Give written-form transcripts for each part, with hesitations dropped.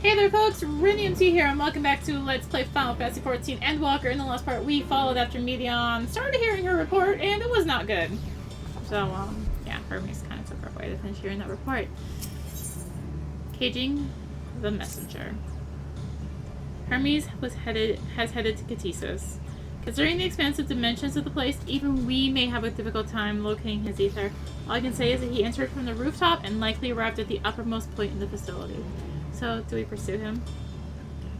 Hey there folks, rinimt here and welcome back to Let's Play Final Fantasy XIV Endwalker. In the last part we followed after Medion, started hearing her report, and it was not good. So, yeah, Hermes kind of took her away to finish hearing that report. Caging the messenger. Hermes has headed to Ktisis. Considering the expansive dimensions of the place, even we may have a difficult time locating his ether. All I can say is that he entered from the rooftop and likely arrived at the uppermost point in the facility. So, do we pursue him?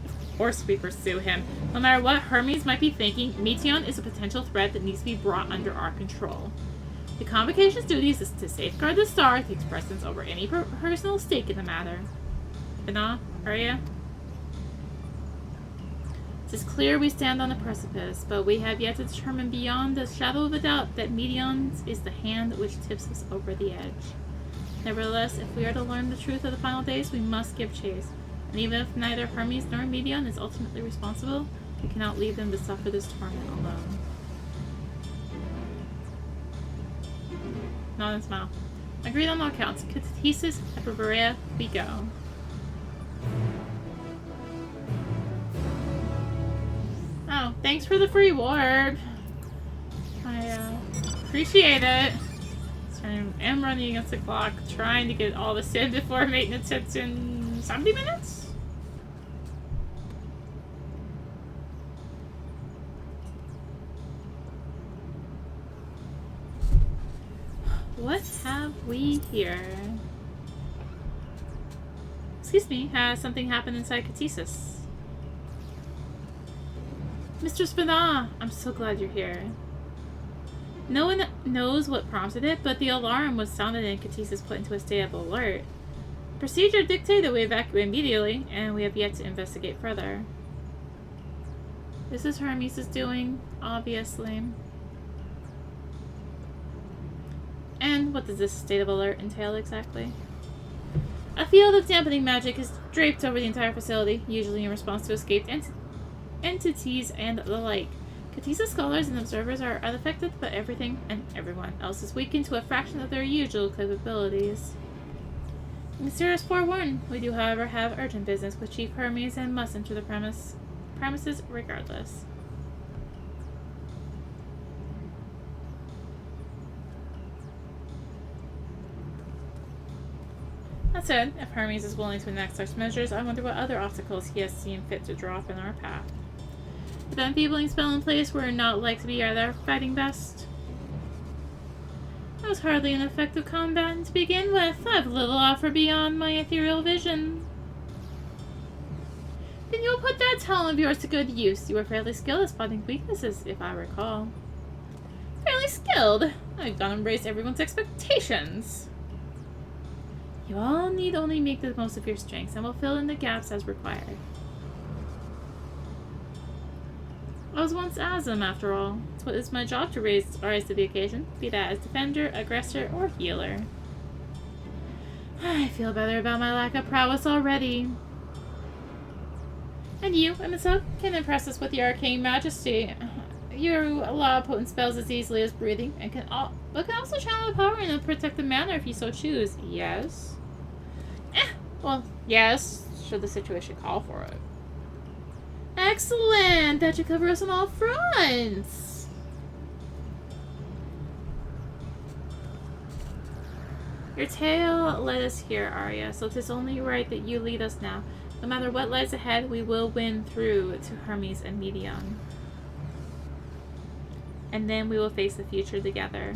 Of course we pursue him. No matter what Hermes might be thinking, Meteion is a potential threat that needs to be brought under our control. The Convocation's duties is to safeguard the star, takes precedence over any personal stake in the matter. Bana, Arya? It is clear we stand on a precipice, but we have yet to determine beyond the shadow of a doubt that Meteion's is the hand which tips us over the edge. Nevertheless, if we are to learn the truth of the final days, we must give chase. And even if neither Hermes nor Meteion is ultimately responsible, we cannot leave them to suffer this torment alone. Nod and smile. Agreed on all counts. Ktisis, Hyperboreia, we go. Oh, thanks for the free warp. I appreciate it. I am running against the clock, trying to get all this in before maintenance hits in 70 minutes? What have we here? Excuse me, has something happened inside Ktisis? Mr. Spina, I'm so glad you're here. No one knows what prompted it, but the alarm was sounded and Ktisis put into a state of alert. Procedure dictated that we evacuate immediately, and we have yet to investigate further. This is Hermes' doing, obviously. And what does this state of alert entail exactly? A field of dampening magic is draped over the entire facility, usually in response to escaped entities and the like. Ktisis scholars and observers are unaffected, but everything and everyone else is weakened to a fraction of their usual capabilities. Mysterious forewarned, we do however have urgent business with Chief Hermes and must enter the premises regardless. That said, if Hermes is willing to enact such measures, I wonder what other obstacles he has seen fit to drop in our path. With the enfeebling spell in place, we're not like to be at our fighting best. That was hardly an effective combatant to begin with. I've little offer beyond my ethereal vision. Then you'll put that talent of yours to good use. You were fairly skilled at spotting weaknesses, if I recall. Fairly skilled? I've done embrace everyone's expectations. You all need only make the most of your strengths, and we'll fill in the gaps as required. I was once Azim, after all. It's my job to rise to the occasion, be that as defender, aggressor, or healer. I feel better about my lack of prowess already. And you, Emissa, can impress us with your arcane majesty. You allow potent spells as easily as breathing, and can also channel the power in a protective manner if you so choose. Yes? Well, yes, should the situation call for it. Excellent! That should cover us on all fronts! Your tale led us here, Arya, so 'tis only right that you lead us now. No matter what lies ahead, we will win through to Hermes and Meteion. And then we will face the future together.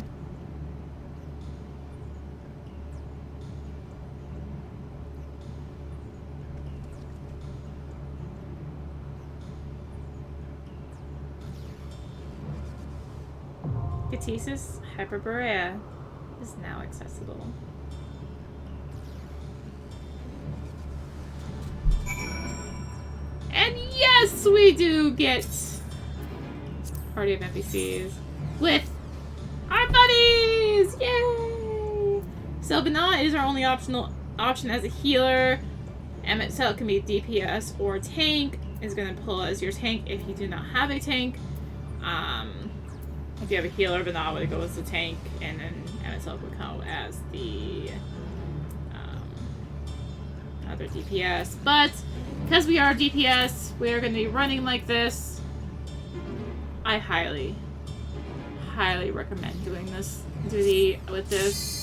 Ktisis Hyperboreia is now accessible. And yes, we do get party of NPCs with our buddies! Yay! So Bana is our only option as a healer. Emmet can be DPS or tank. Is going to pull as your tank if you do not have a tank. If you have a healer, Bana would go as the tank, and then Emmet would go as the other DPS. But because we are DPS, we are going to be running like this. I highly recommend doing this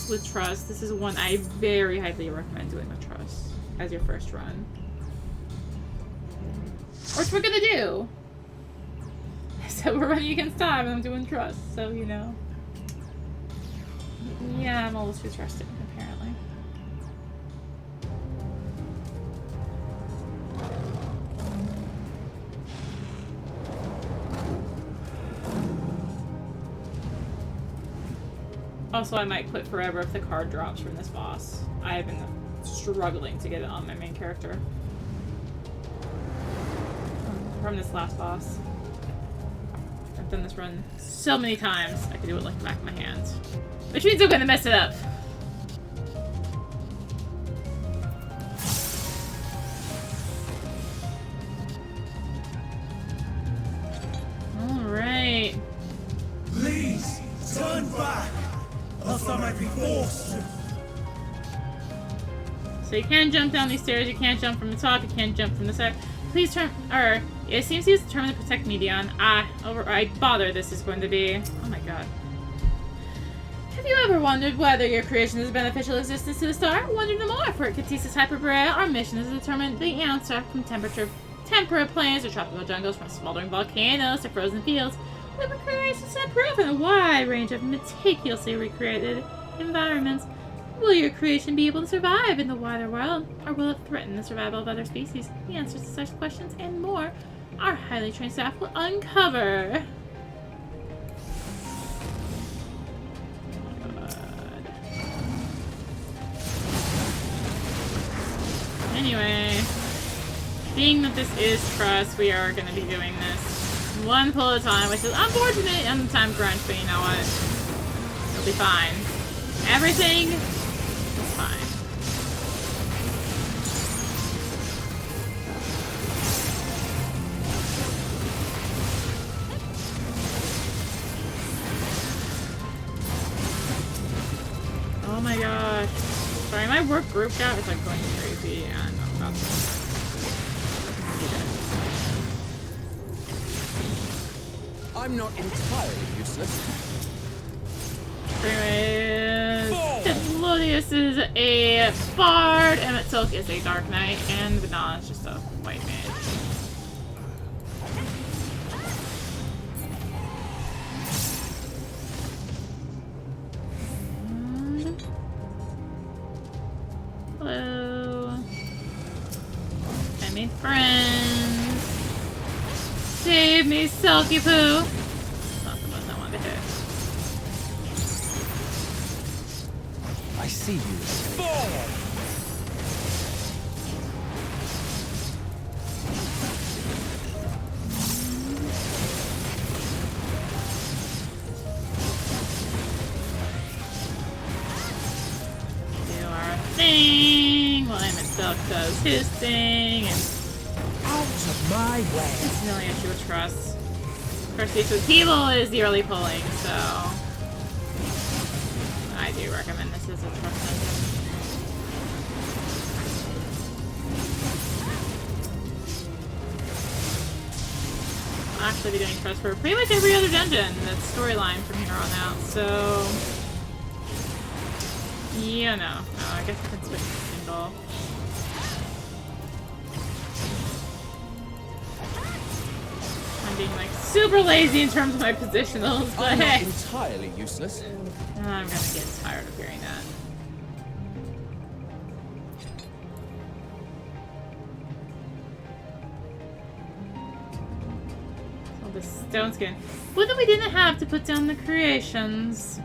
with Trust. This is one I very highly recommend doing with Trust as your first run. Which we're gonna do. So we're running against time and I'm doing Trust, so you know. Yeah, I'm almost too trusting, apparently. Also, I might quit forever if the card drops from this boss. I have been struggling to get it on my main character. From this last boss. I've done this run so many times, I can do it like the back of my hand. Which means I'm gonna mess it up. Alright. Please, turn back! Else I might be forced to. So you can't jump down these stairs, you can't jump from the top, you can't jump from the side. Please turn, or, it seems he was determined to protect Medion. Override bother this is going to be. Oh my god. Have you ever wondered whether your creation is a beneficial existence to the star? Wonder no more, for at Ktisis Hyperboreia, our mission is to determine the answer from temperate plains or tropical jungles, from smoldering volcanoes to frozen fields. We were created to proof in a wide range of meticulously recreated environments. Will your creation be able to survive in the wider world, or will it threaten the survival of other species? The answers to such questions and more, our highly trained staff will uncover. Anyway, being that this is Trust, we are going to be doing this one pull at a time, which is unfortunate and the time crunch, but you know what? It'll be fine. Everything is fine. Oh my gosh. Sorry, my work group chat is like going crazy and I'm about to... I'm not entirely useless. Anyways, Ktisis is a bard, Emmett Silk is a dark knight, and Vidana is just a white mage. Hello. I made friends. Save me, Silky Poo. Not the button I wanted to hit. I see you. Forward! Do our thing while Emmett Silk does his thing, and Out of my way. it's the only issue with Trust. Of course, the issue with People is the early pulling, so I do recommend this as a Trust dungeon. I'll actually be doing Trust for pretty much every other dungeon that's storyline from here on out, so yeah, no, I guess I can switch to single. I'm being like super lazy in terms of my positionals, but I'm not hey, entirely useless. I'm gonna get tired of hearing that. Oh, the stone skin. What if we didn't have to put down the creations?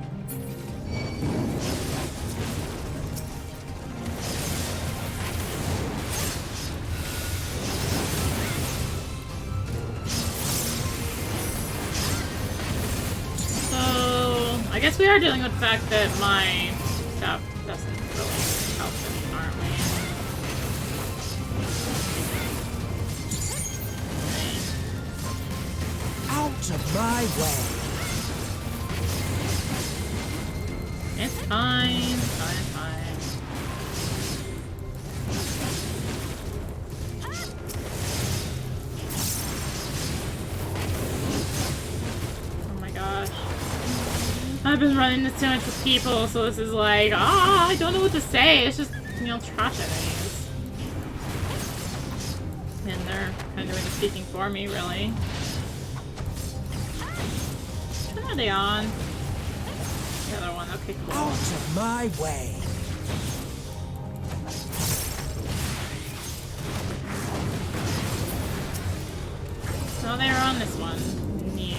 I guess we are dealing with the fact that my stuff doesn't really help them, aren't we? Out of my way. It's fine, fine. I've been running this too much with people, so this is like, I don't know what to say. It's just, you know, trash enemies. And they're kind of really speaking for me, really. Which one are they on? The other one, okay, cool. Out of my way. Oh, they were on this one. Neat.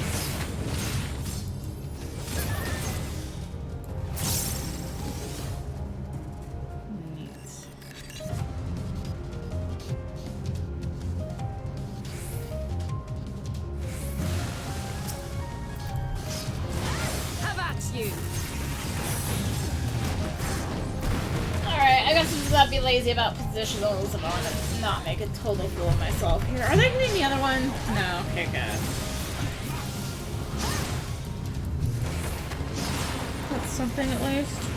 Have at you. Alright, I guess I'm just gonna be lazy about positionals and I want to not make a total fool of myself here. Are they getting the other one? No, okay, good. That's something at least.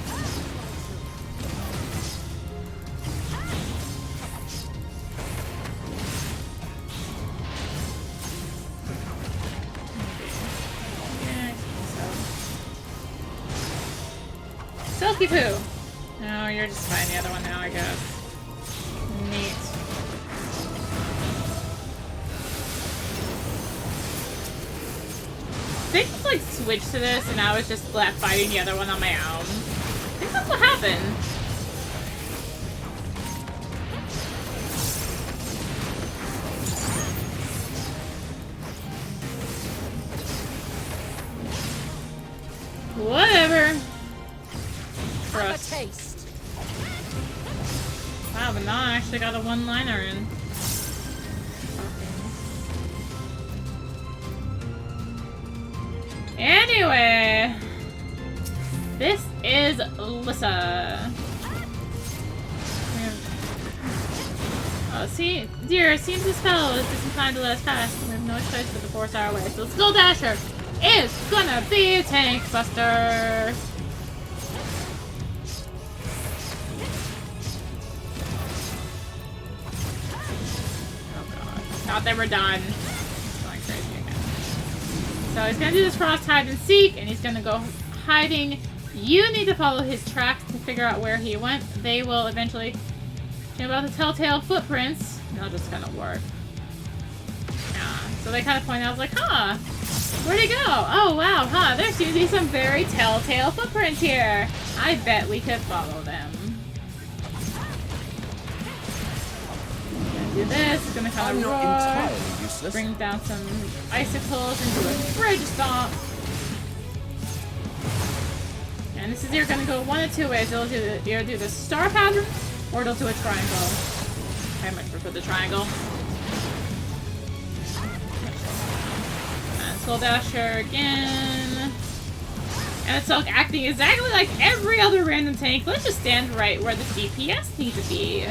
Silky poo! No, you're just fine. The other one now, I guess. Neat. They just like switched to this and I was just left fighting the other one on my own. I think that's what happened. Whatever. Have a taste. Wow, but now I actually got a one-liner in. Anyway, this is Lissa. Oh, see, dear, it seems this fellow is disinclined to let us pass. We have no choice but to force our way. So Skull Dasher is gonna be Tank Buster. Thought they were done. It's going crazy again. So he's gonna do this frost hide and seek, and he's gonna go hiding. You need to follow his tracks to figure out where he went. They will eventually know about the telltale footprints. They'll just kind of work. Yeah. So they kind of point out, I was like, huh, where'd he go? Oh wow, huh, there seems to be some very telltale footprints here. I bet we could follow them. Do this, it's gonna kind of roar, bring down some icicles into a bridge stomp. And this is either gonna go one of two ways. It'll either do the star pattern or it'll do a triangle. I much prefer the triangle. And Skull Dasher again. And it's like acting exactly like every other random tank. Let's just stand right where the DPS needs to be.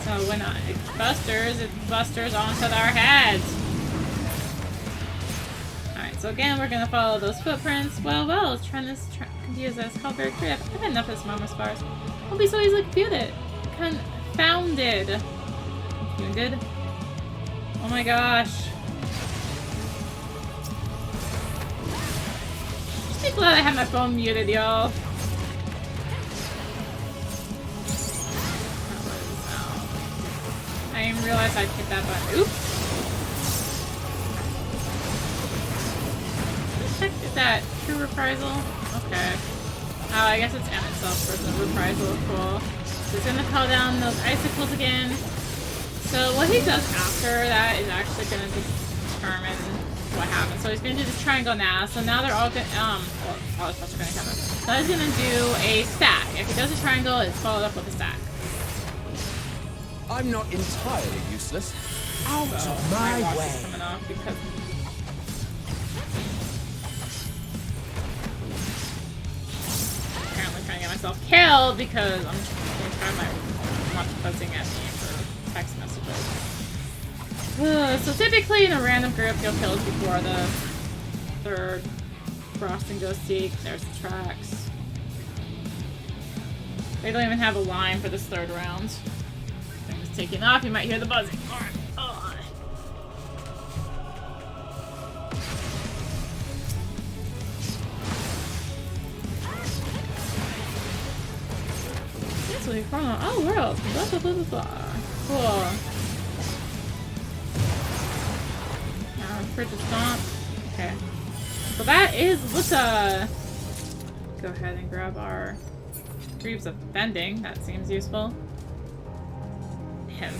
So when it busters onto our heads. Alright, so again, we're gonna follow those footprints. Well, let's try this. Confuse this. How very creative. I've had enough of this mama spars. I'll be so easily confounded. Confounded. Oh my gosh. Just be glad I have my phone muted, y'all. I didn't realize I'd hit that button. Oops! Check, is that true reprisal? Okay. Oh, I guess it's M itself versus reprisal. Cool. So he's gonna call down those icicles again. So what he does after that is actually gonna determine what happens. So he's gonna do this triangle now. So now they're all gonna, all the stuff's gonna come in. So he's gonna do a stack. If he does a triangle, it's followed up with a stack. I'm not entirely useless. Out of my way. Coming off because apparently trying to get myself killed because I'm trying my not buzzing at me for text messages. So typically in a random group, you'll kill us before the third frost and go seek. There's the tracks. They don't even have a line for this third round. Taking off, you might hear the buzzing. Alright. absolutely phenomenal. Oh, world. Blah, blah, blah, blah, blah. Cool. Now, fridge is stomp. Okay. So that is Lissa. Go ahead and grab our Greaves of Bending. That seems useful. Him.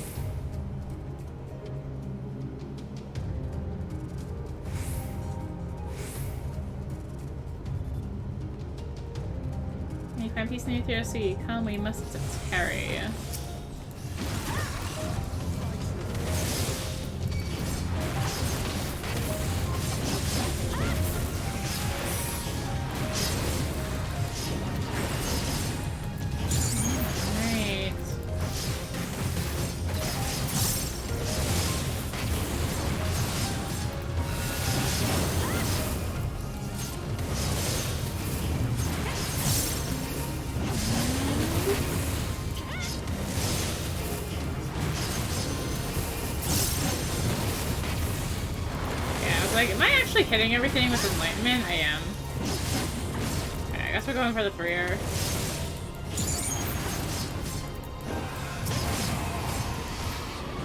You find peace in the Sea. Come, we must tarry. Like, am I actually hitting everything with Enlightenment? I am. Okay, I guess we're going for the Freer.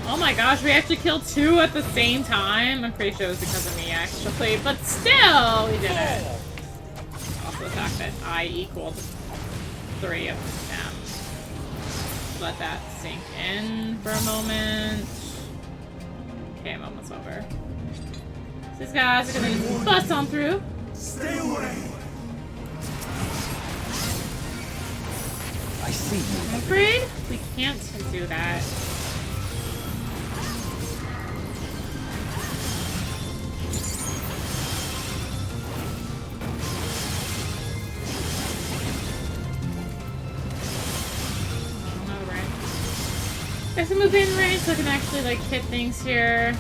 Oh my gosh, we actually killed 2 at the same time? I'm pretty sure it was because of me, actually. But still, we did it. Also the fact that I equaled 3 of them. Let that sink in for a moment. Okay, I'm almost over. These guys are gonna just bust on through. Stay away. I see you. I'm afraid we can't do that. Oh, no, right. I have to move in range so I can actually like hit things here.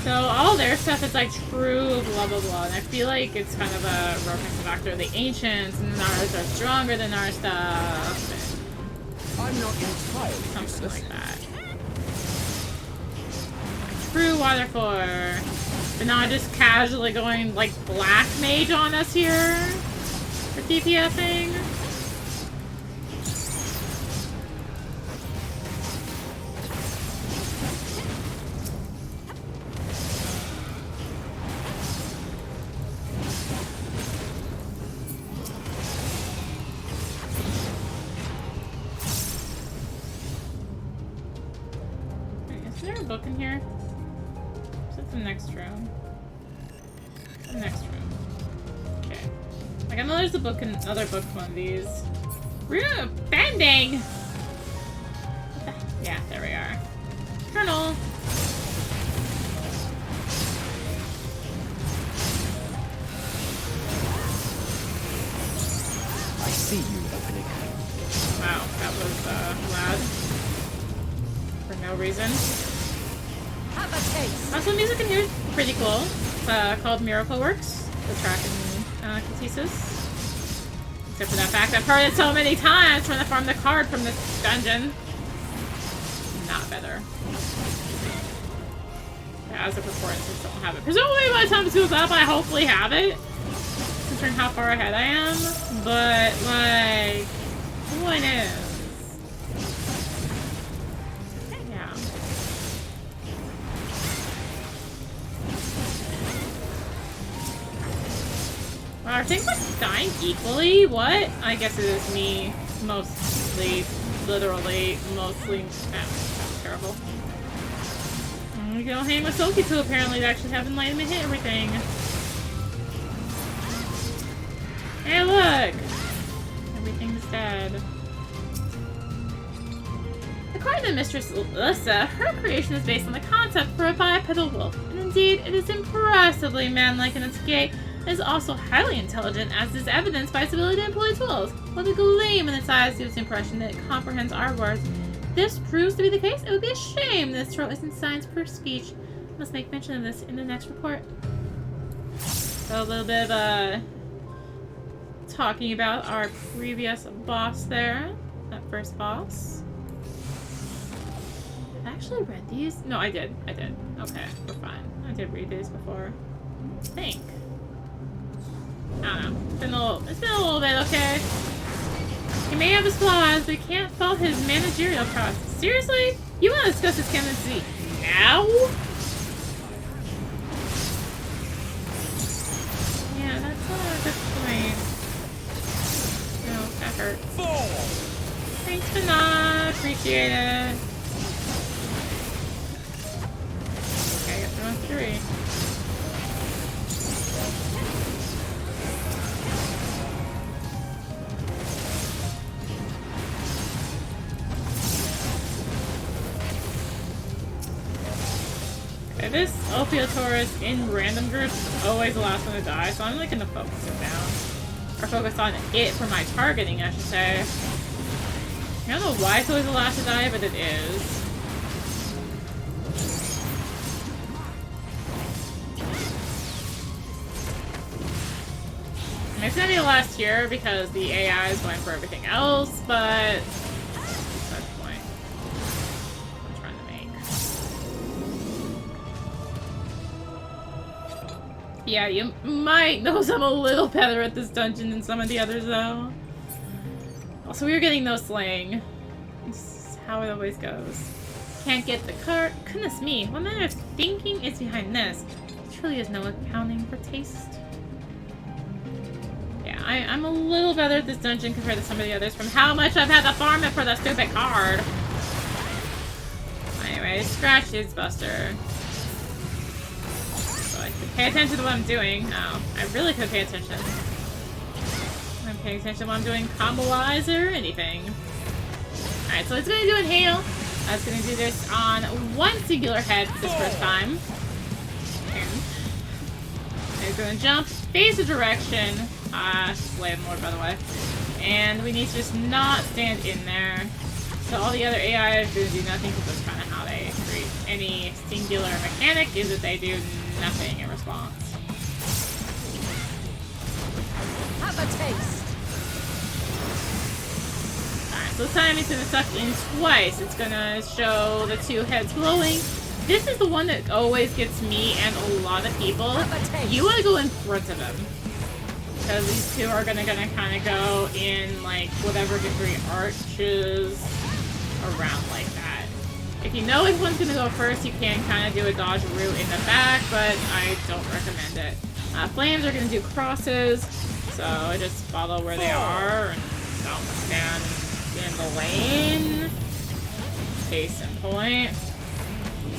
So all their stuff is like true blah blah blah, and I feel like it's kind of a reference factor. The ancients and ours are stronger than our stuff. I'm not entirely Something useless. like that. True water for, but not just casually going like black mage on us here for DPSing. Is there a book in here? Is that the next room? The next room. Okay. Like I know there's a book in another book one of these. Room bending! Yeah, there we are. Colonel! I see you opening. Wow, that was loud. For no reason. Have a taste. Also, music in here is pretty cool. It's called Miracle Works, the track in Ktisis. Except for that fact I've heard it so many times trying to farm the card from this dungeon. Not better. Yeah, as a performance, I don't have it. Presumably by the time this goes up, I hopefully have it. Considering how far ahead I am. But, like, who knows? Yeah. Wow, are things like dying equally? What? I guess it is me. Mostly. Literally. Mostly. That was terrible. We go hang with Soki too, apparently, to actually have enlightenment hit everything. Hey, look! Everything's dead. According to Mistress Alyssa, her creation is based on the concept for a bipedal wolf, and indeed, it is impressively manlike in its gait. It is also highly intelligent, as is evidenced by its ability to employ tools. While the gleam in its eyes gives the impression that it comprehends our words, if this proves to be the case, it would be a shame this troll isn't science per speech. I must make mention of this in the next report. So a little bit of talking about our previous boss there. That first boss. I've actually read these. No, I did. Okay, we're fine. I did read these before. I think. I don't know. It's been a little bit, okay? He may have his flaws, but he can't fault his managerial prowess. Seriously? You want to discuss his candidacy now? Yeah, that's not a good point. No, that hurt. Thanks for not. Appreciate it. Okay, I guess we're on 3. This Ophiotauros in random groups is always the last one to die, so I'm like gonna focus it down. Or focus on it for my targeting, I should say. I don't know why it's always the last to die, but it is. It's gonna be the last here because the AI is going for everything else, but that's the point I'm trying to make. Yeah, you might know I'm a little better at this dungeon than some of the others, though. Also, we were getting no slaying. This is how it always goes. Can't get the cart. Goodness me, what manner of thinking is behind this? There truly is no accounting for taste. Yeah, I'm a little better at this dungeon compared to some of the others from how much I've had to farm it for that stupid card. Anyway, scratch his buster. Pay attention to what I'm doing. Oh, I really could pay attention. I'm paying attention to what I'm doing combo-wise or anything. Alright, so it's gonna do Inhale. I was gonna do this on one singular head this first time. And it's gonna jump, face a direction. Slay more, by the way. And we need to just not stand in there. So all the other AI are gonna do nothing because that's kind of how they treat any singular mechanic, is that they do nothing in response. Have a taste. Alright, so this time it's gonna suck in twice. It's gonna show the 2 heads glowing. This is the one that always gets me and a lot of people. You wanna go in front of him. Because these 2 are gonna kind of go in like whatever degree arches around like that. If you know which one's gonna go first, you can kind of do a dodge route in the back, but I don't recommend it. Flames are gonna do crosses, so just follow where they are and don't stand in the lane. Case in point.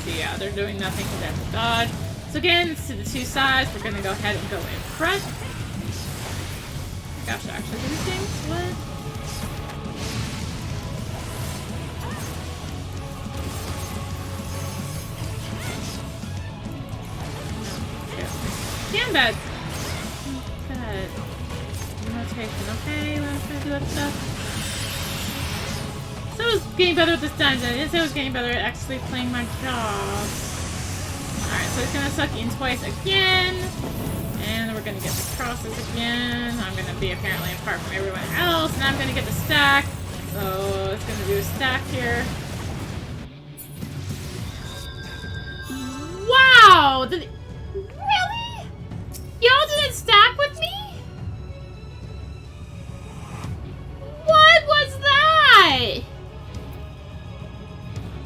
So yeah, they're doing nothing because they have to dodge. So again, it's to the 2 sides. We're gonna go ahead and go in front. Gosh, actually, do these things? What? Damn bad. Good. Rotation, okay? We're gonna do that stuff. So I was getting better at this dungeon. I didn't say I was getting better at actually playing my job. Alright, so it's gonna suck in twice again. And we're gonna get the crosses again. I'm gonna be apparently apart from everyone else. And I'm gonna get the stack. So it's gonna do a stack here. Wow! Really? Y'all didn't stack with me? What was that?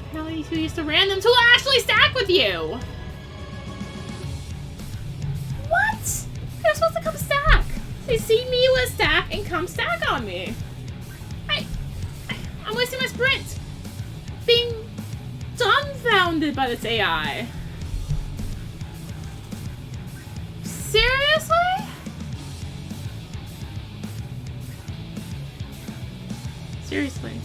Apparently you used to random to actually stack with you. What? They're supposed to come stack. They see me with a stack and come stack on me. I'm wasting my sprint. Being dumbfounded by this AI. Seriously? Seriously.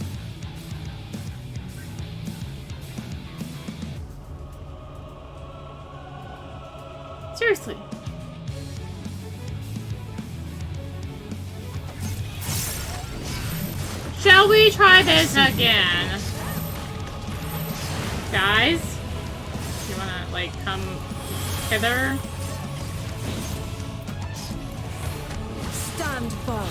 Seriously. Shall we try this again? Guys? You wanna, like, come hither? Stand firm.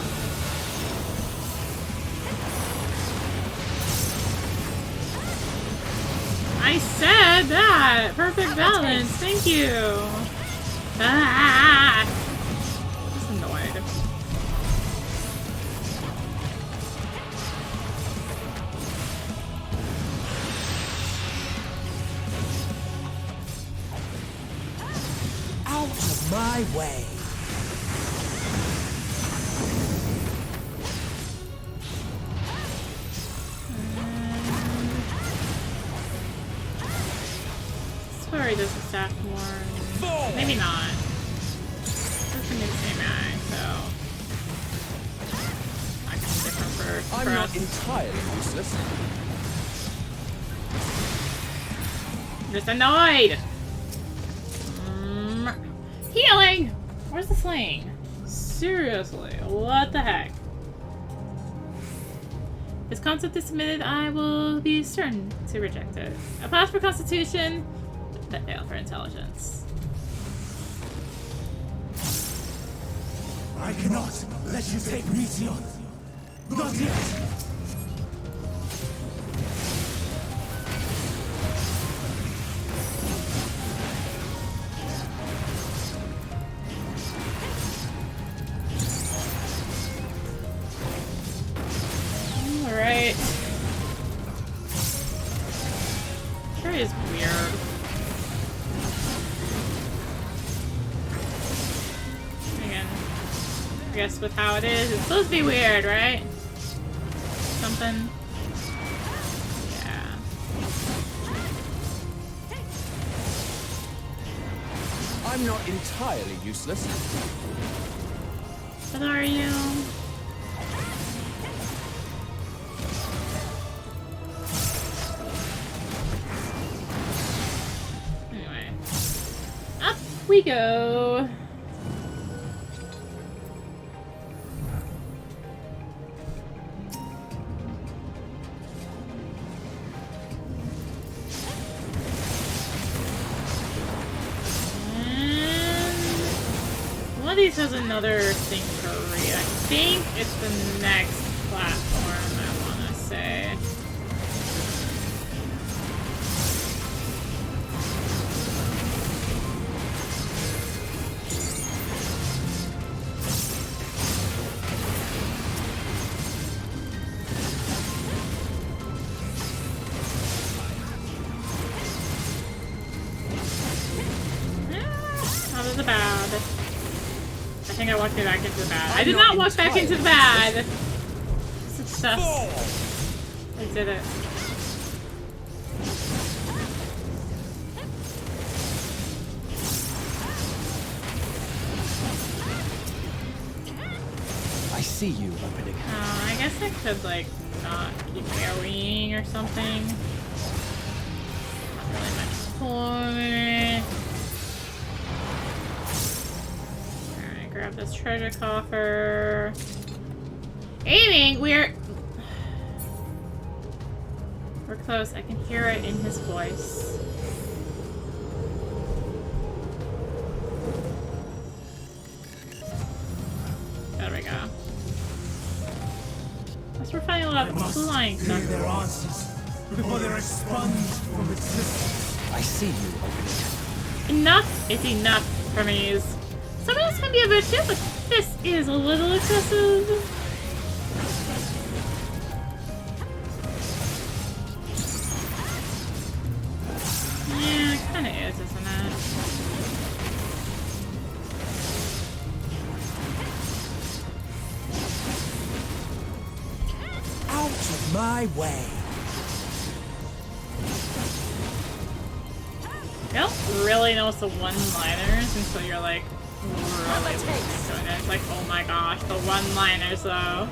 I said that! Perfect balance, thank you! Ah! That's annoying. my way. Sorry, does the staff more? Maybe not. It's a new same guy, so I guess different for I'm not us. entirely useless. I'm just annoyed. Healing. Where's the sling? Seriously, what the heck? If this concept is submitted, I will be certain to reject it. A pass for Constitution, but fail for Intelligence. I cannot let you take Meteor. Not yet. Alright. Sure is weird. Again, I guess with how it is, it's supposed to be weird, right? Something. Yeah. I'm not entirely useless. What are you? Anyway. Up we go. One of these has another thing for read. I think it's the next platform, I want to say. How was it bad? I think I walked back into the bad. I did not walk back into the bad! Success. I did it. I see you, opening. I guess I could, like, not keep AoEing or something. Not really much point. Alright, grab this treasure coffer. Aiming! We're close. I can hear it in his voice. There we go. Guess we're finding a lot of flying Hear stuff. their answers before they're expunged from existence. I see you, opening. Enough is enough for me. Some of this can be a bit shit, but this is a little excessive. Yeah, it kinda is, isn't it? Out of my way. You don't really notice the one-liners until you're like really doing it. It's like, oh my gosh, the one-liners though.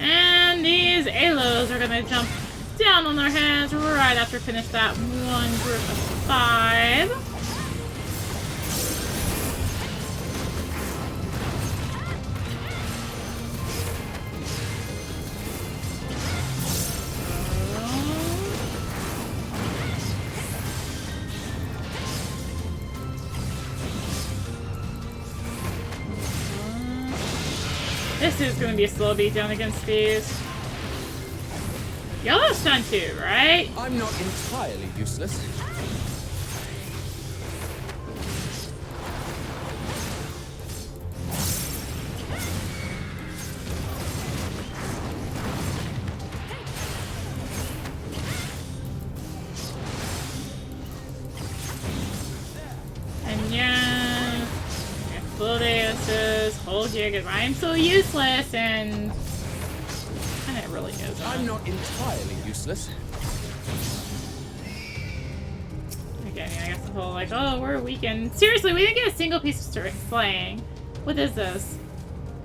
And these Alos are gonna jump down on their heads right after we finish that one group of 5. This is going to be a slow beatdown against these. Y'all have stun too, right? I'm not entirely useless. And yeah, Ktisis, hold you because I am so useless and it really is. I'm not entirely useless. Okay, I mean, I guess the whole like, oh, we're weakened. Seriously, we didn't get a single piece of slaying. What is this?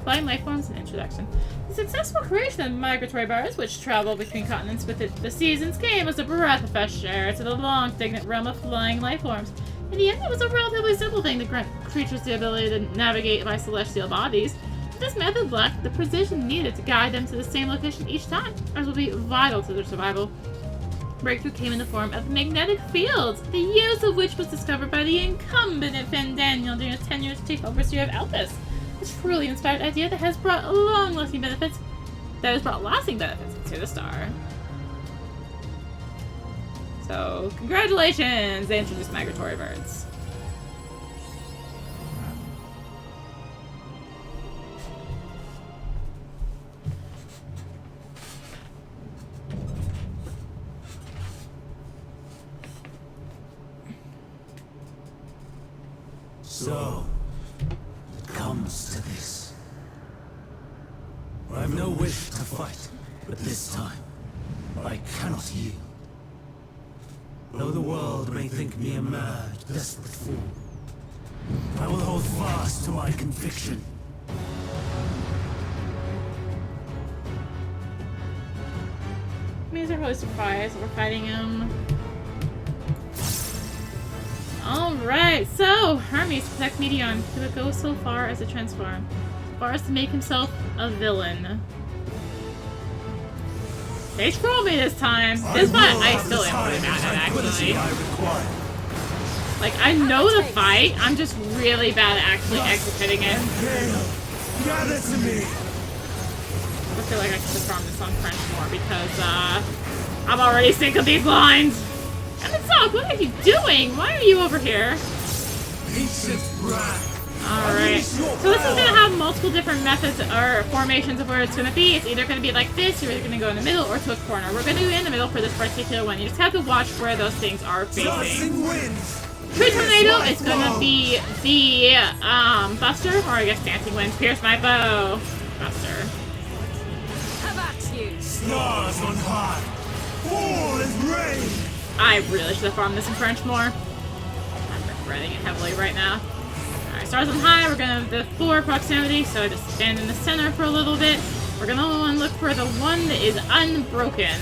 Flying life forms and introduction. The successful creation of migratory birds, which travel between continents with the seasons, came as a breath of fresh air to the long, stagnant realm of flying life forms. In the end, it was a relatively simple thing to grant creatures the ability to navigate by celestial bodies. But this method lacked the precision needed to guide them to the same location each time, as would be vital to their survival. Breakthrough came in the form of magnetic fields, the use of which was discovered by the incumbent at Daniel during his tenure as chief overseer of Elpis. A truly inspired idea that has brought lasting benefits to the star. So, congratulations! They introduced migratory birds. So, it comes to this. I have no wish to fight, but this time, I cannot yield. Though the world may think me a mad, desperate fool, I will hold fast to my conviction. I'm really surprised that we're fighting him. Alright, so Hermes protects Medion. He would go so far as to transform. As far as to make himself a villain. They trolled me this time. This one I still am really bad at, actually. Like, I know the fight, I'm just really bad at actually executing it. Gather to me. I feel like I should perform this on French more because, I'm already sick of these lines. Stop! What are you doing? Why are you over here? Alright. So this is going to have multiple different methods or formations of where it's going to be. It's either going to be like this, you're either going to go in the middle or to a corner. We're going to be in the middle for this particular one. You just have to watch where those things are facing. True Tornado is going to be the Buster, or I guess Dancing Winds. Pierce my bow. Buster. How about you? Stars on high. Fall as rain. I really should have farmed this in French more. I'm regretting it heavily right now. Alright, stars on high, we're gonna have the 4 proximity, so just stand in the center for a little bit. We're gonna want to look for the one that is unbroken.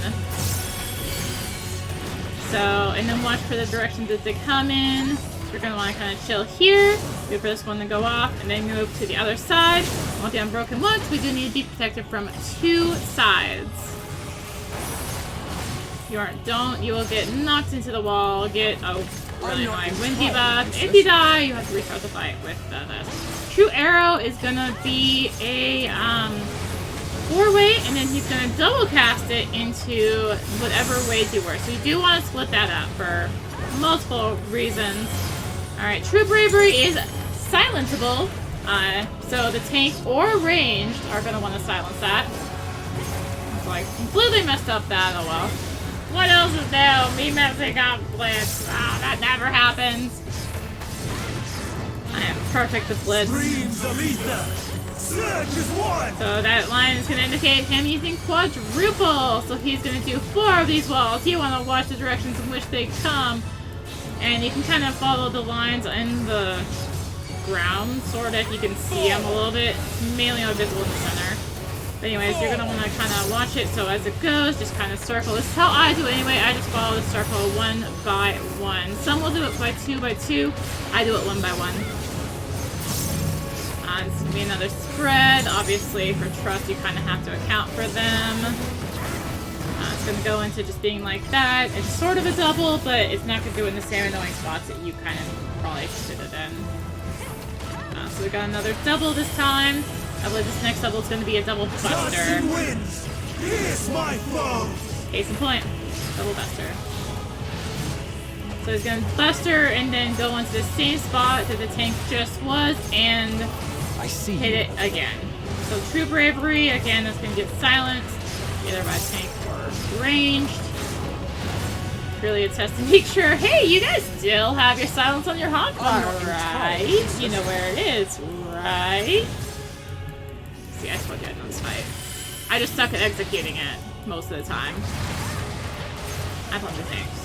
So, and then watch for the directions that they come in. We're gonna want to kind of chill here, wait for this one to go off, and then move to the other side. We want the unbroken one, because we do need to be protected from 2 sides. You will get knocked into the wall, get a really annoying wind debuff. If you die, you have to restart the fight with this. True Arrow is gonna be a 4-way, and then he's gonna double cast it into whatever ways you were. So you do want to split that up for multiple reasons. Alright, True Bravery is silenceable, so the tank or ranged are gonna want to silence that. So I completely messed up that, oh well. What else is new? Me messing up Blitz. Ah, that never happens. I am perfect with Blitz. So that line is going to indicate him using quadruple. So he's going to do 4 of these walls. You want to watch the directions in which they come. And you can kind of follow the lines in the ground, sort of. You can see them a little bit. Mainly visible in the center. But anyways, you're going to want to kind of watch it, so as it goes, just kind of circle. This is how I do it anyway. I just follow the circle 1 by 1. Some will do it by 2 by 2. I do it 1 by 1. This is going to be another spread. Obviously, for trust, you kind of have to account for them. It's going to go into just being like that. It's sort of a double, but it's not going to do it in the same annoying spots that you kind of probably should have done. So we got another double this time. I believe this next double is going to be a double buster. Here's my foe. Case in point, double buster. So he's gonna buster and then go into the same spot that the tank just was and I see. hit it again. So true bravery, again, that's gonna get silenced, either by tank or ranged. Really a test to make sure, hey, you guys still have your silence on your hotbar, right? You know where it is, right? See, I told you I know this fight. I just suck at executing it most of the time. I love the tanks.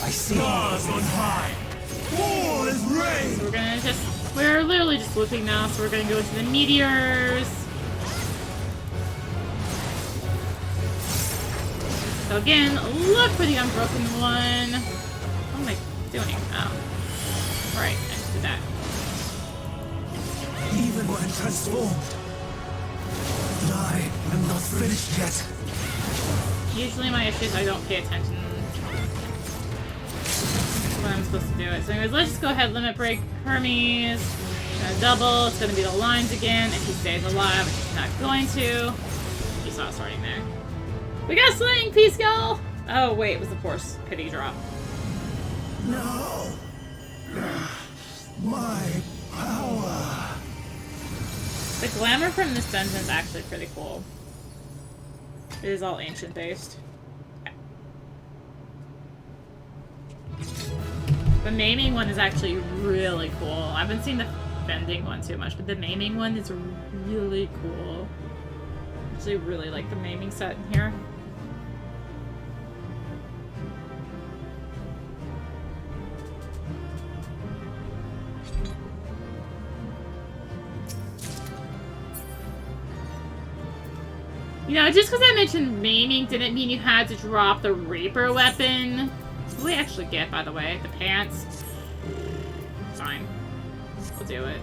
I see. Stars on high. All is rain. So we're literally just looping now, so we're gonna go into the meteors. So again, look for the unbroken one. What am I doing? Oh. Right, I just did that. Even when transformed, but I am not finished yet. Usually my issue is I don't pay attention to when I'm supposed to do it. So anyways, let's just go ahead, limit break Hermes. Gonna double, it's gonna be the lines again if he stays alive, which he's not going to. You saw it starting there. We got Slaying Peace Skull! Oh wait, it was the Force Pity drop. No. My power. The glamour from this dungeon is actually pretty cool. It is all ancient based. The maiming one is actually really cool. I haven't seen the bending one too much, but the maiming one is really cool. I actually really like the maiming set in here. You know, just because I mentioned maiming didn't mean you had to drop the Reaper weapon. What do we actually get, by the way? The pants? Fine. We'll do it.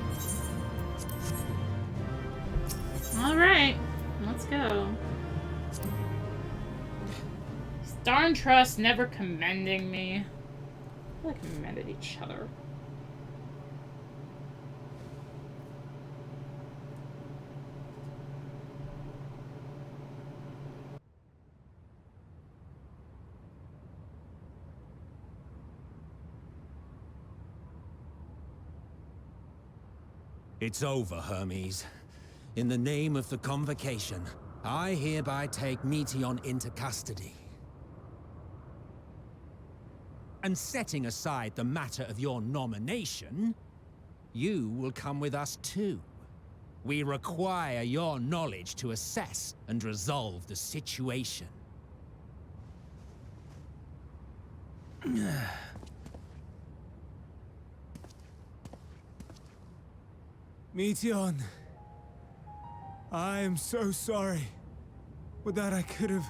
Alright. Let's go. These darn trusts never commending me. I feel like we commended each other. It's over, Hermes. In the name of the Convocation, I hereby take Meteon into custody. And setting aside the matter of your nomination, you will come with us too. We require your knowledge to assess and resolve the situation. Meteon, I am so sorry. With that, I could have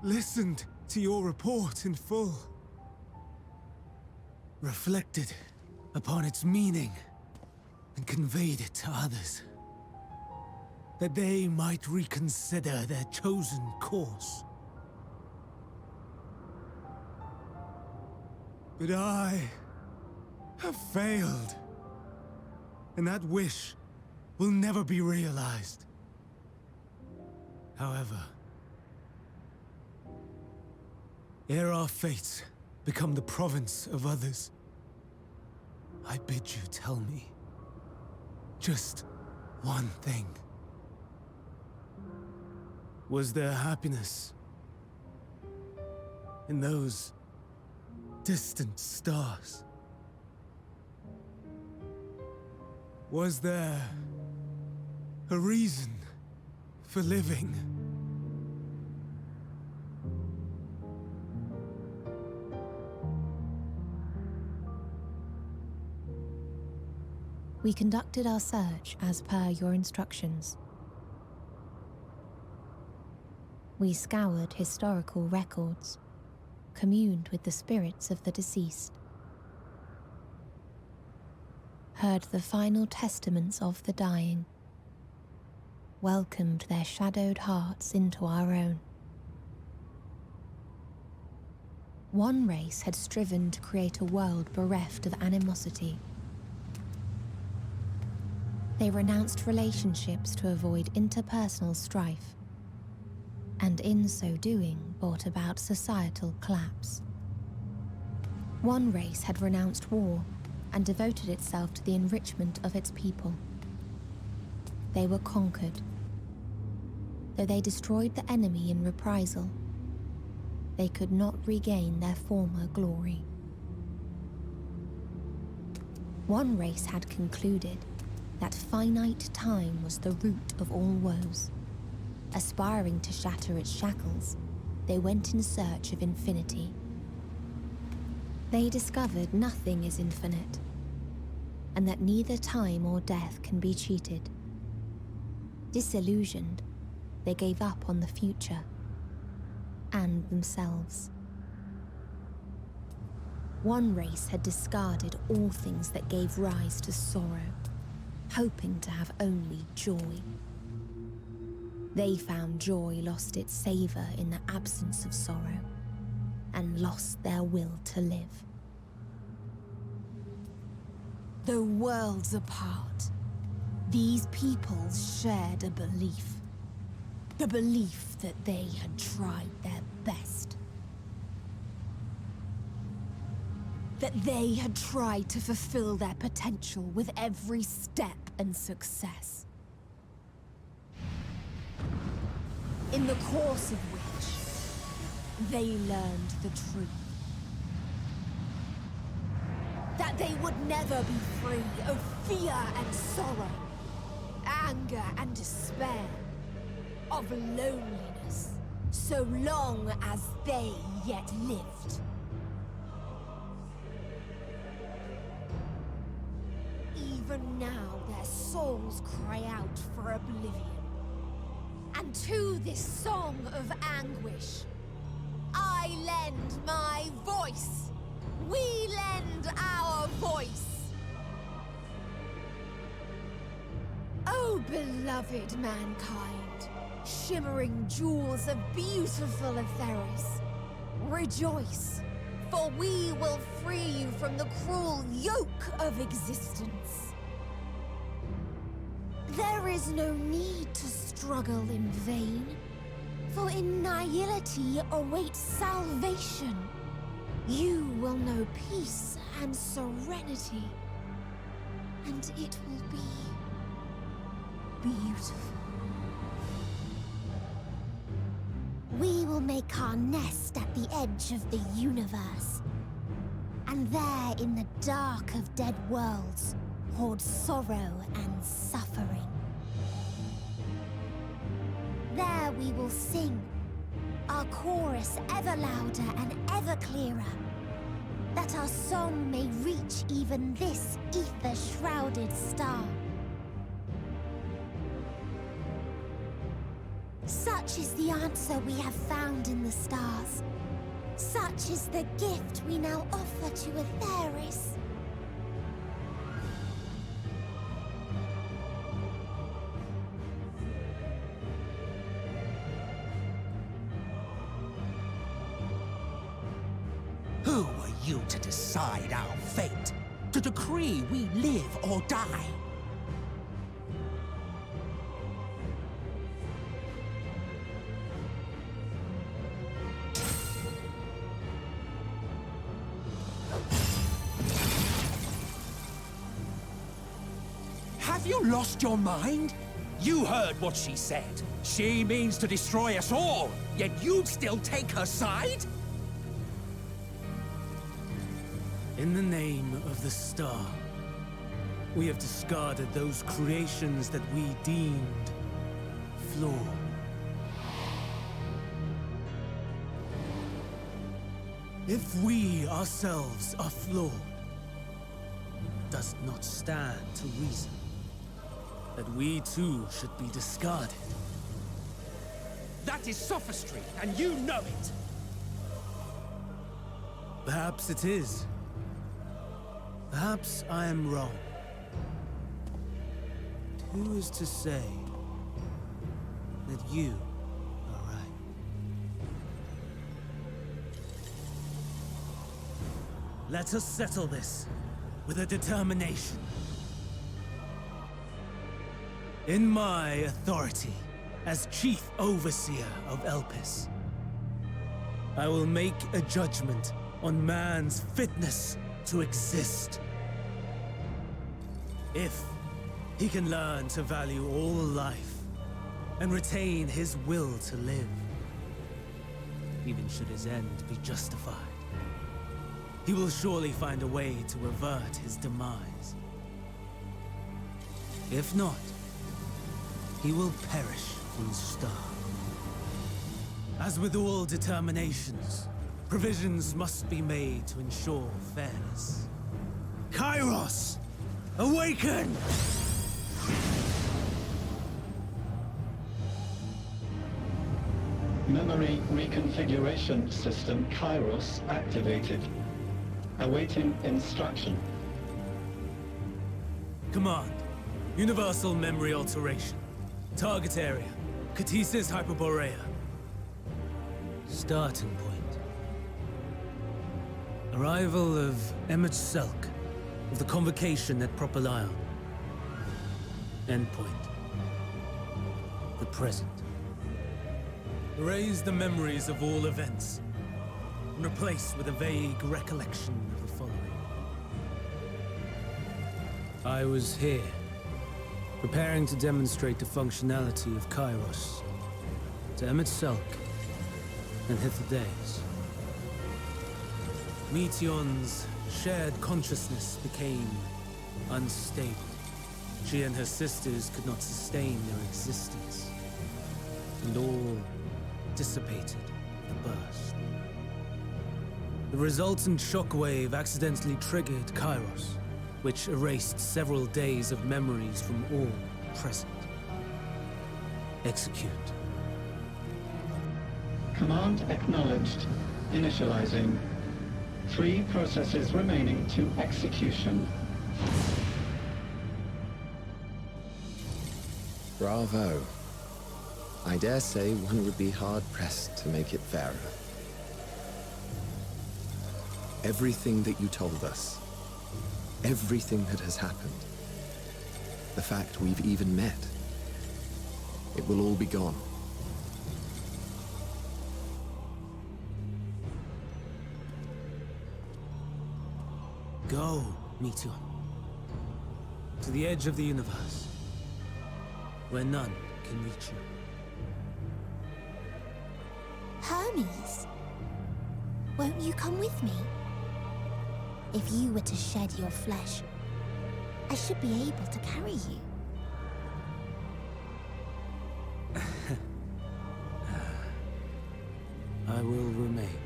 listened to your report in full. Reflected upon its meaning and conveyed it to others. That they might reconsider their chosen course. But I have failed. And that wish will never be realized. However, ere our fates become the province of others, I bid you tell me just one thing. Was there happiness in those distant stars? Was there a reason for living? We conducted our search as per your instructions. We scoured historical records, communed with the spirits of the deceased, heard the final testaments of the dying, welcomed their shadowed hearts into our own. One race had striven to create a world bereft of animosity. They renounced relationships to avoid interpersonal strife, and in so doing brought about societal collapse. One race had renounced war and devoted itself to the enrichment of its people. They were conquered. Though they destroyed the enemy in reprisal, they could not regain their former glory. One race had concluded that finite time was the root of all woes. Aspiring to shatter its shackles, they went in search of infinity. They discovered nothing is infinite, and that neither time or death can be cheated. Disillusioned, they gave up on the future and themselves. One race had discarded all things that gave rise to sorrow, hoping to have only joy. They found joy lost its savor in the absence of sorrow, and lost their will to live. Though worlds apart, these peoples shared a belief. The belief that they had tried their best. That they had tried to fulfill their potential with every step and success. In the course of which, they learned the truth. That they would never be free of fear and sorrow, anger and despair, of loneliness, so long as they yet lived. Even now their souls cry out for oblivion. And to this song of anguish, I lend my voice. We lend our voice. Oh, beloved mankind, shimmering jewels of beautiful Etheris, rejoice, for we will free you from the cruel yoke of existence. There is no need to struggle in vain, for in nihility awaits salvation. You will know peace and serenity, and it will be beautiful. We will make our nest at the edge of the universe, and there in the dark of dead worlds hoard sorrow and suffering. There we will sing, our chorus ever louder and ever clearer, that our song may reach even this ether-shrouded star. Such is the answer we have found in the stars. Such is the gift we now offer to Etheris. Who are you to decide our fate? To decree we live or die? Have you lost your mind? You heard what she said. She means to destroy us all, yet you'd still take her side? In the name of the star, we have discarded those creations that we deemed flawed. If we ourselves are flawed, does not stand to reason that we too should be discarded. That is sophistry, and you know it! Perhaps it is. Perhaps I am wrong. Who is to say that you are right? Let us settle this with a determination. In my authority as Chief Overseer of Elpis, I will make a judgment on man's fitness to exist. If he can learn to value all life and retain his will to live, even should his end be justified, he will surely find a way to avert his demise. If not, he will perish from the start. As with all determinations, provisions must be made to ensure fairness. Kairos! Awaken! Memory reconfiguration system Kairos activated. Awaiting instruction. Command. Universal memory alteration. Target area. Ktisis Hyperboreia. Starting point. Arrival of Emmet Selk of the Convocation at Propylion. Endpoint. The present. Erase the memories of all events and replace with a vague recollection of the following. I was here, preparing to demonstrate the functionality of Kairos to Emmet Selk and Hyperboreia. Meteon's shared consciousness became unstable. She and her sisters could not sustain their existence, and all dissipated at the burst. The resultant shockwave accidentally triggered Kairos, which erased several days of memories from all present. Execute. Command acknowledged. Initializing. 3 processes remaining to execution. Bravo. I dare say one would be hard-pressed to make it fairer. Everything that you told us, everything that has happened, the fact we've even met, it will all be gone. Go, Meteon. To the edge of the universe, where none can reach you. Hermes, won't you come with me? If you were to shed your flesh, I should be able to carry you. I will remain.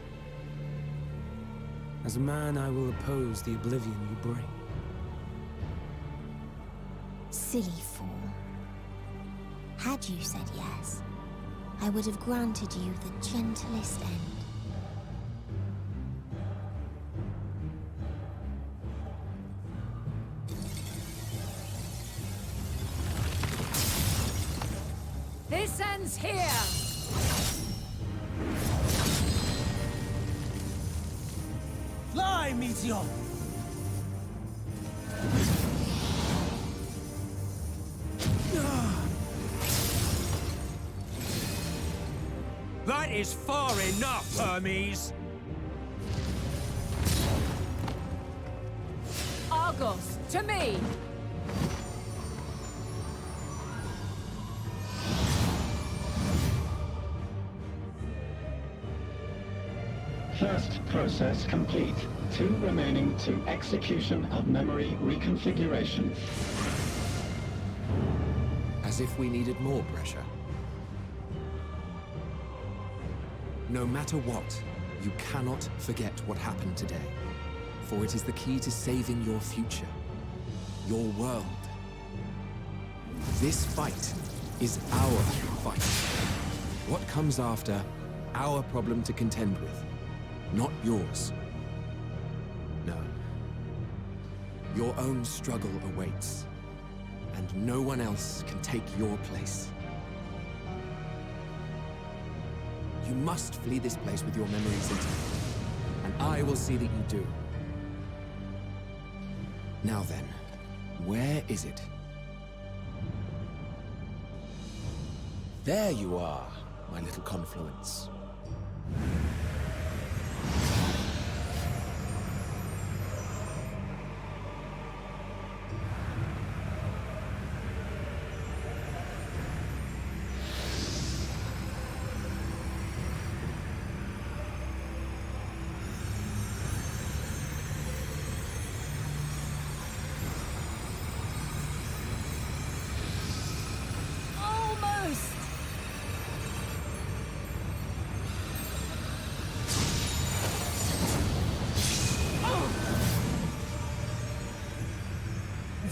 As a man, I will oppose the oblivion you bring. Silly fool. Had you said yes, I would have granted you the gentlest end. This ends here! Fly, Meteon! That is far enough, Hermes! Argos, to me! First process complete. 2 remaining to execution of memory reconfiguration. As if we needed more pressure. No matter what, you cannot forget what happened today. For it is the key to saving your future. Your world. This fight is our fight. What comes after, our problem to contend with. Not yours. No. Your own struggle awaits. And no one else can take your place. You must flee this place with your memories intact. And I will see that you do. Now then, where is it? There you are, my little confluence. Almost!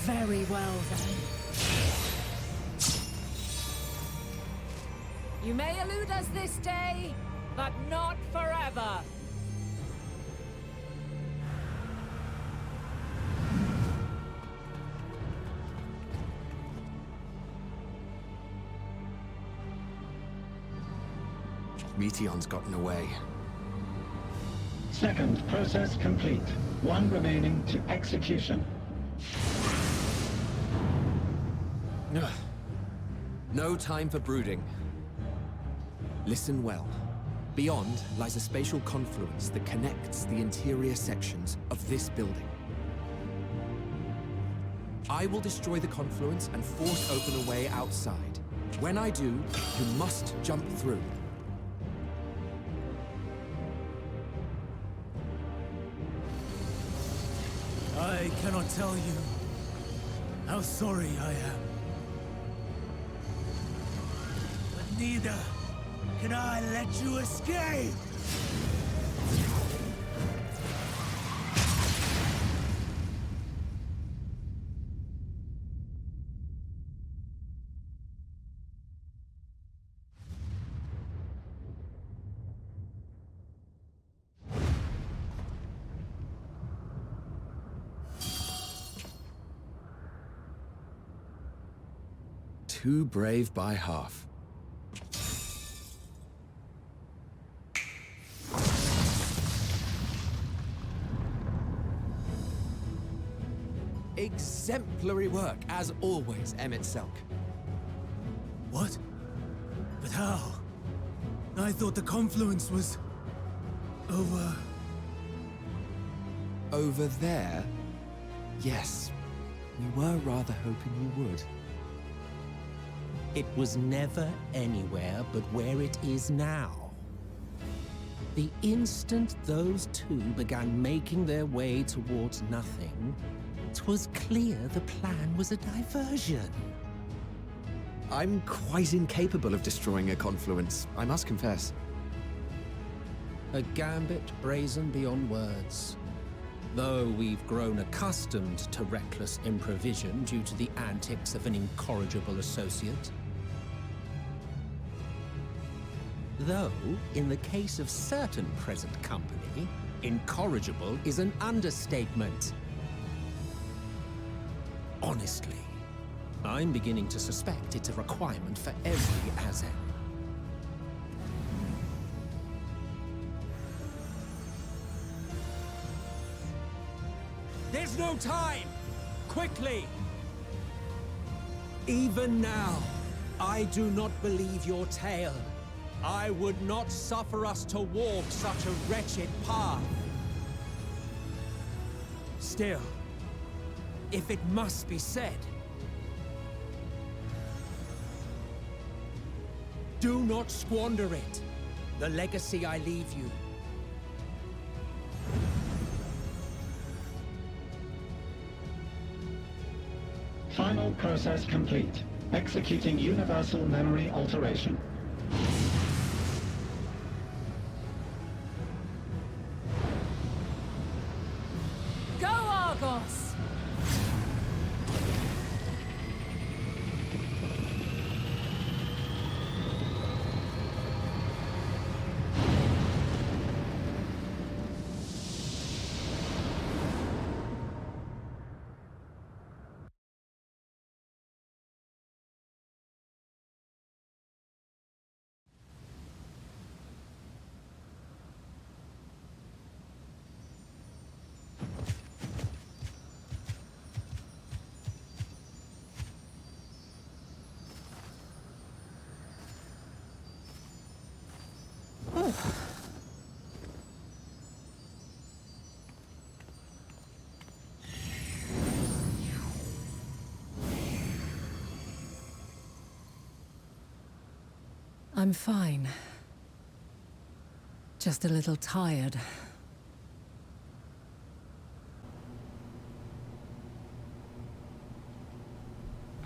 Very well, then. You may elude us this day, but not forever. Meteon's gotten away. Second process complete. One remaining to execution. Ugh. No time for brooding. Listen well. Beyond lies a spatial confluence that connects the interior sections of this building. I will destroy the confluence and force open a way outside. When I do, you must jump through. I cannot tell you how sorry I am. But neither can I let you escape! Too brave by half. Exemplary work, as always, Emmett Selk. What? But how? I thought the confluence was... over... Over there? Yes. We were rather hoping you would. It was never anywhere but where it is now. The instant those two began making their way towards nothing, 'twas clear the plan was a diversion. I'm quite incapable of destroying a confluence, I must confess. A gambit brazen beyond words. Though we've grown accustomed to reckless improvision due to the antics of an incorrigible associate. Though, in the case of certain present company, incorrigible is an understatement. Honestly, I'm beginning to suspect it's a requirement for every Azen. There's no time! Quickly! Even now, I do not believe your tale. I would not suffer us to walk such a wretched path. Still, if it must be said, do not squander it. The legacy I leave you. Final process complete. Executing universal memory alteration. Go, Argos! I'm fine. Just a little tired.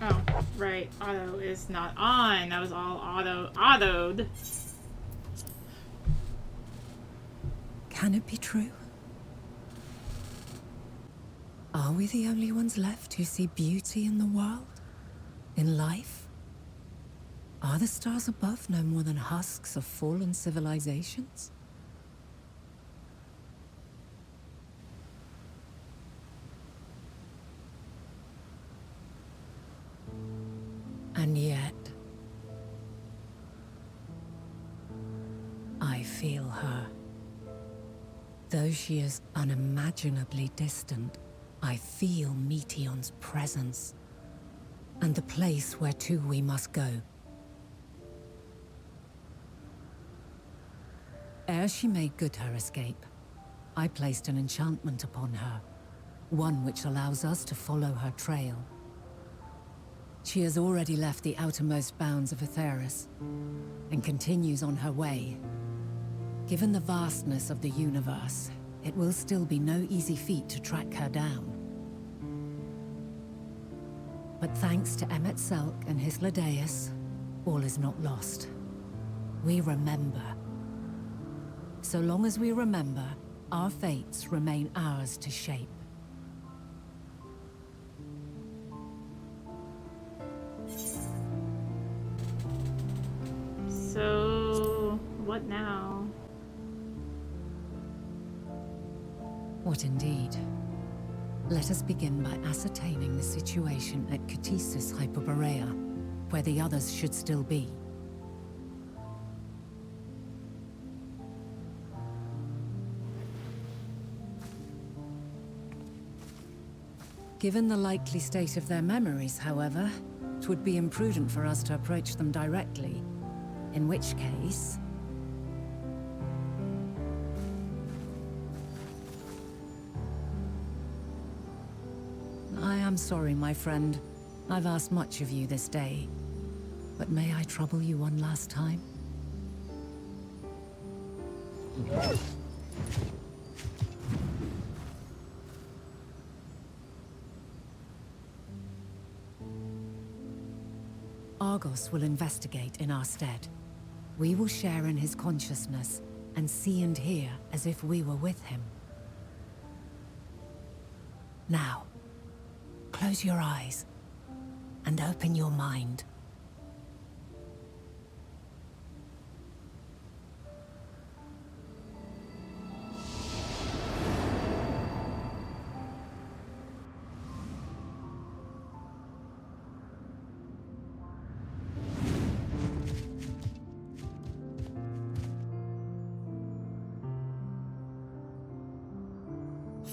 Oh, right. Auto is not on. That was all autoed. Can it be true? Are we the only ones left who see beauty in the world? In life? Are the stars above no more than husks of fallen civilizations? And yet, I feel her. Though she is unimaginably distant, I feel Meteion's presence, and the place where to we must go. Ere she made good her escape, I placed an enchantment upon her, one which allows us to follow her trail. She has already left the outermost bounds of Ktisis, and continues on her way. Given the vastness of the universe, it will still be no easy feat to track her down. But thanks to Emet-Selch and his Ladeus, all is not lost. We remember. So long as we remember, our fates remain ours to shape. So, what now? What indeed? Let us begin by ascertaining the situation at Ktisis Hyperboreia, where the others should still be. Given the likely state of their memories, however, it would be imprudent for us to approach them directly. In which case... I am sorry, my friend. I've asked much of you this day. But may I trouble you one last time? Argos will investigate in our stead. We will share in his consciousness and see and hear as if we were with him. Now, close your eyes and open your mind.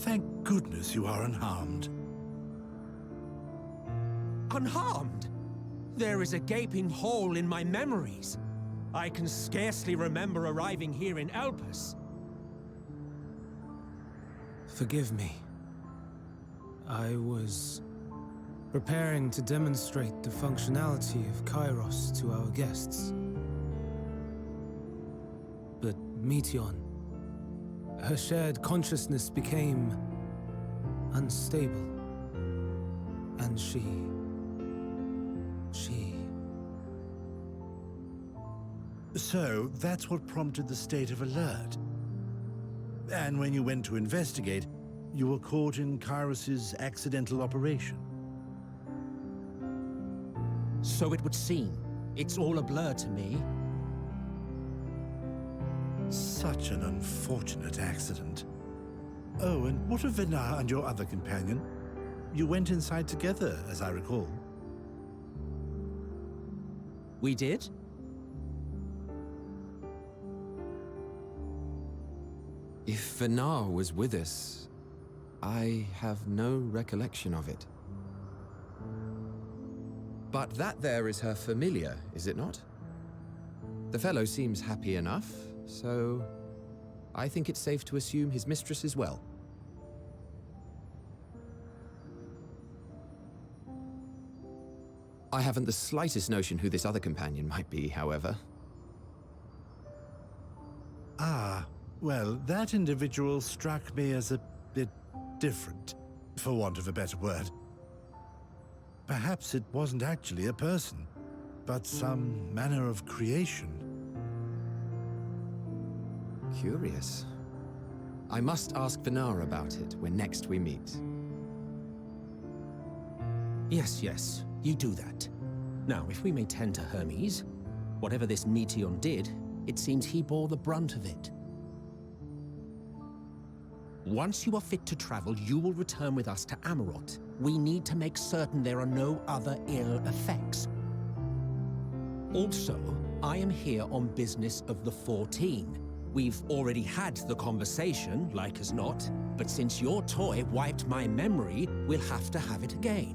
Thank goodness you are unharmed. Unharmed? There is a gaping hole in my memories. I can scarcely remember arriving here in Elpis. Forgive me. I was preparing to demonstrate the functionality of Kairos to our guests. But Meteion, her shared consciousness became unstable. And she... So, that's what prompted the state of alert. And when you went to investigate, you were caught in Kairos' accidental operation. So it would seem. It's all a blur to me. Such an unfortunate accident. Oh, and what of Venar and your other companion? You went inside together, as I recall. We did? If Venar was with us, I have no recollection of it. But that there is her familiar, is it not? The fellow seems happy enough, So, I think it's safe to assume his mistress as well. I haven't the slightest notion who this other companion might be, however. Ah, well, that individual struck me as a bit different, for want of a better word. Perhaps it wasn't actually a person, but some manner of creation. Curious. I must ask Venara about it when next we meet. Yes, yes, you do that. Now, if we may tend to Hermes, whatever this Meteon did, it seems he bore the brunt of it. Once you are fit to travel, you will return with us to Amarot. We need to make certain there are no other ill effects. Also, I am here on business of the 14. We've already had the conversation, like as not, but since your toy wiped my memory, we'll have to have it again.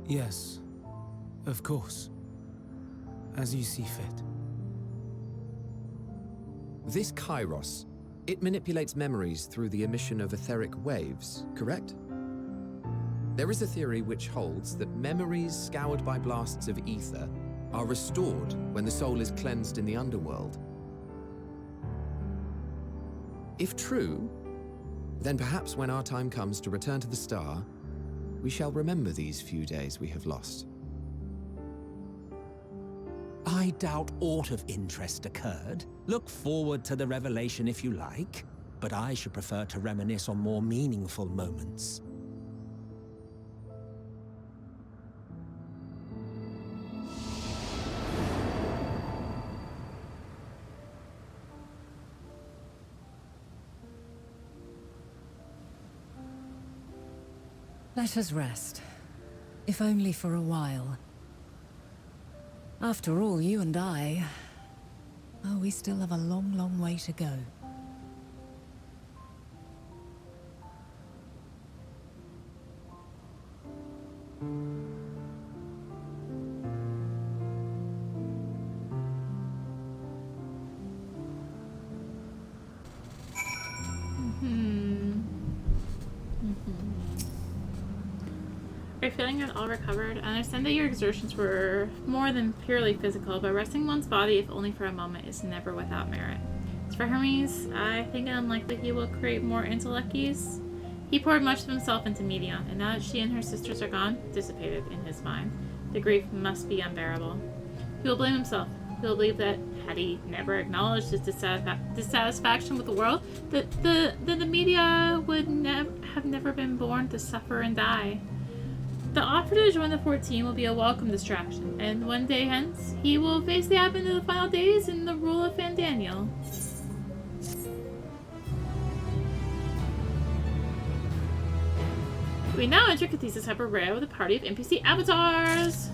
Yes, of course. As you see fit. This Kairos, it manipulates memories through the emission of etheric waves, correct? There is a theory which holds that memories scoured by blasts of ether are restored when the soul is cleansed in the underworld. If true, then perhaps when our time comes to return to the star, we shall remember these few days we have lost. I doubt aught of interest occurred. Look forward to the revelation if you like, but I should prefer to reminisce on more meaningful moments. Let us rest, if only for a while. After all, you and I... oh, we still have a long, long way to go. Are you feeling at all recovered? I understand that your exertions were more than purely physical, but resting one's body, if only for a moment, is never without merit. As for Hermes, I think it unlikely he will create more intellecties. He poured much of himself into Meteon, and now that she and her sisters are gone, dissipated in his mind. The grief must be unbearable. He will blame himself. He will believe that, had he never acknowledged his dissatisfaction with the world, that the media would have never been born to suffer and die. The offer to join the 14 will be a welcome distraction, and one day hence, he will face the advent of the final days in the rule of Fandaniel. We now enter Ktisis Hyperboreia with a party of NPC avatars!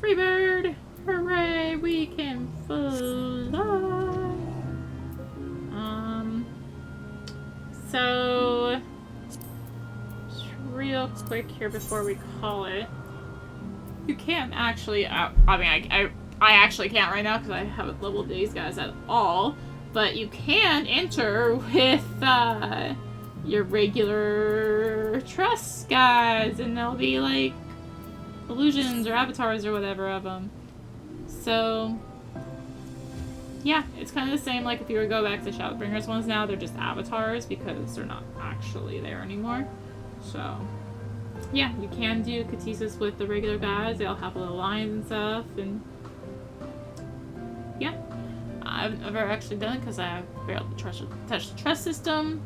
Freebird! Hooray! We can fly! So... real quick here before we call it. You can't actually, I actually can't right now because I haven't leveled these guys at all, but you can enter with your regular trust guys, and there'll be like illusions or avatars or whatever of them. So yeah, it's kind of the same like if you were to go back to Shadowbringers ones now, they're just avatars because they're not actually there anymore. So, yeah, you can do Ktisis with the regular guys. They all have little lines and stuff, and yeah. I've never actually done it because I barely touch the trust system.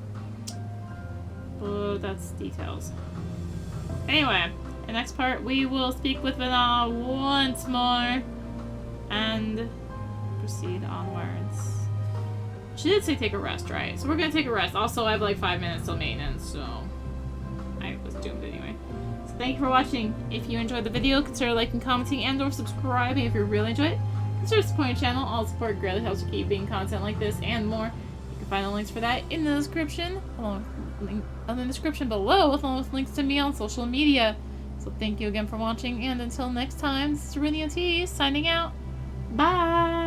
But that's details. Anyway, the next part, we will speak with Vana once more and proceed onwards. She did say take a rest, right? So we're going to take a rest. Also, I have like 5 minutes till maintenance, so... I was doomed anyway. So thank you for watching. If you enjoyed the video, consider liking, commenting, and or subscribing if you really enjoyed it. Consider supporting the channel. All support greatly helps to keep being content like this and more. You can find the links for that in the description, in the description below, along with links to me on social media. So thank you again for watching, and until next time, this is rinimt signing out. Bye!